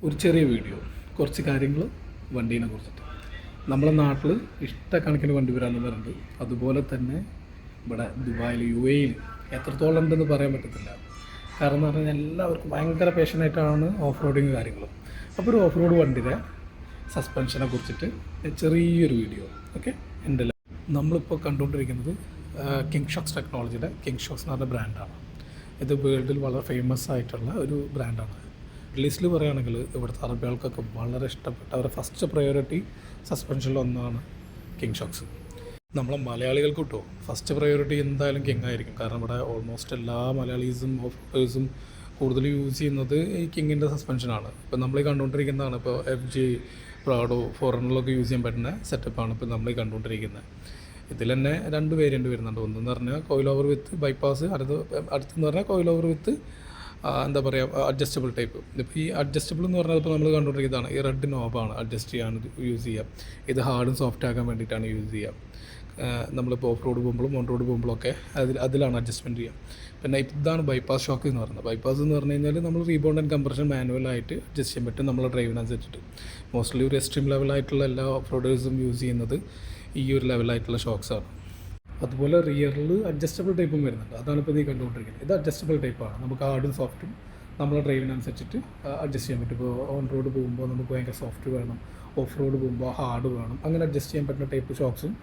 ഒരു ചെറിയ വീഡിയോ, കുറച്ച് കാര്യങ്ങൾ വണ്ടീനെ കുറിച്ചിട്ട്. നമ്മളെ നാട്ടിൽ ഇഷ്ടക്കണക്കിന് വണ്ടി വരാമെന്ന് അതുപോലെ തന്നെ ഇവിടെ ദുബായിൽ UAE എത്രത്തോളം ഉണ്ടെന്ന് പറയാൻ പറ്റത്തില്ല. കാരണം എന്ന് പറഞ്ഞാൽ എല്ലാവർക്കും ഭയങ്കര പാഷനായിട്ടാണ് ഓഫ് റോഡിങ് കാര്യങ്ങളും. അപ്പോൾ ഒരു ഓഫ് റോഡ് വണ്ടിയുടെ സസ്പെൻഷനെ കുറിച്ചിട്ട് ചെറിയൊരു വീഡിയോ. ഓക്കെ, എൻ്റെ നമ്മളിപ്പോൾ കണ്ടുകൊണ്ടിരിക്കുന്നത് കിങ് ഷോക്സ് ടെക്നോളജിയുടെ കിങ് ഷോക്സ് എന്ന് പറഞ്ഞ ബ്രാൻഡാണ്. ഇത് വേൾഡിൽ വളരെ ഫേമസ് ആയിട്ടുള്ള ഒരു ബ്രാൻഡാണ്. ലിസ്റ്റിൽ പറയുകയാണെങ്കിൽ ഇവിടുത്തെ അറബികൾക്കൊക്കെ വളരെ ഇഷ്ടപ്പെട്ട അവരുടെ ഫസ്റ്റ് പ്രയോറിറ്റി സസ്പെൻഷനിലൊന്നാണ് കിങ് ഷോക്സ്. നമ്മളെ മലയാളികൾക്ക് കിട്ടുമോ ഫസ്റ്റ് പ്രയോറിറ്റി എന്തായാലും കിങ് ആയിരിക്കും. കാരണം ഇവിടെ ഓൾമോസ്റ്റ് എല്ലാ മലയാളീസും ഓഫേഴ്സും കൂടുതൽ യൂസ് ചെയ്യുന്നത് ഈ കിങ്ങിൻ്റെ സസ്പെൻഷനാണ്. ഇപ്പോൾ നമ്മൾ കണ്ടുകൊണ്ടിരിക്കുന്നതാണ്. ഇപ്പോൾ FJ, പ്രാഡോ, ഫോറിനറിലൊക്കെ യൂസ് ചെയ്യാൻ പറ്റുന്ന സെറ്റപ്പാണ് ഇപ്പോൾ നമ്മൾ കണ്ടുകൊണ്ടിരിക്കുന്നത്. ഇതിൽ തന്നെ 2 വേരിയൻറ്റ് വരുന്നുണ്ട്. ഒന്നെന്ന് പറഞ്ഞാൽ കോയിൽ ഓവർ വിത്ത് ബൈപ്പാസ്, അടുത്തെന്ന് പറഞ്ഞാൽ കോയിൽ ഓവർ വിത്ത് എന്താ പറയുക അഡ്ജസ്റ്റബിൾ ടൈപ്പ്. ഇപ്പോൾ ഈ അഡ്ജസ്റ്റബിൾ എന്ന് പറഞ്ഞാൽ ഇപ്പോൾ നമ്മൾ കണ്ടുകൊണ്ടിരിക്കുന്നതാണ്. ഈ റെഡ് നോബാണ് അഡ്ജസ്റ്റ് ചെയ്യാൻ യൂസ് ചെയ്യുക. ഇത് ഹാർഡും സോഫ്റ്റ് ആക്കാൻ വേണ്ടിയിട്ടാണ് യൂസ് ചെയ്യുക. നമ്മളിപ്പോൾ ഓഫ് റോഡ് പോകുമ്പോഴും ഓൺ റോഡ് പോകുമ്പോഴൊക്കെ അതിലാണ് അഡ്ജസ്റ്റ്മെൻറ്റ് ചെയ്യുക. പിന്നെ ഇതാണ് ബൈപ്പാസ് ഷോക്ക് എന്ന് പറയുന്നത്. ബൈപ്പാസ് എന്ന് പറഞ്ഞു കഴിഞ്ഞാൽ നമ്മൾ റീബൗണ്ട് ആൻഡ് കംപ്രഷൻ മാനുവലായിട്ട് അഡ്ജസ്റ്റ് ചെയ്യാൻ പറ്റും നമ്മളെ ഡ്രൈവിനനുസരിച്ചിട്ട്. മോസ്റ്റ്ലി ഒരു എക്സ്ട്രീം ലെവലായിട്ടുള്ള എല്ലാ ഓഫ് റോഡേഴ്സും യൂസ് ചെയ്യുന്നത് ഈ ഒരു ലെവലായിട്ടുള്ള ഷോക്സാണ്. അതുപോലെ റിയറിൽ അഡ്ജസ്റ്റബിൾ ടൈപ്പും വരുന്നുണ്ട്. അതാണ് ഇപ്പോൾ നീ കണ്ടുകൊണ്ടിരിക്കുന്നത്. ഇത് അഡ്ജസ്റ്റബിൾ ടൈപ്പാണ്. നമുക്ക് ഹാർഡും സോഫ്റ്റും നമ്മളെ ഡ്രൈവിനനുസരിച്ചിട്ട് അഡ്ജസ്റ്റ് ചെയ്യാൻ പറ്റും. ഇപ്പോൾ ഓൺ റോഡ് പോകുമ്പോൾ നമുക്ക് ഭയങ്കര സോഫ്റ്റ് വേണം, ഓഫ് റോഡ് പോകുമ്പോൾ ഹാർഡ് വേണം, അങ്ങനെ അഡ്ജസ്റ്റ് ചെയ്യാൻ പറ്റുന്ന ടൈപ്പ് ഷോക്സും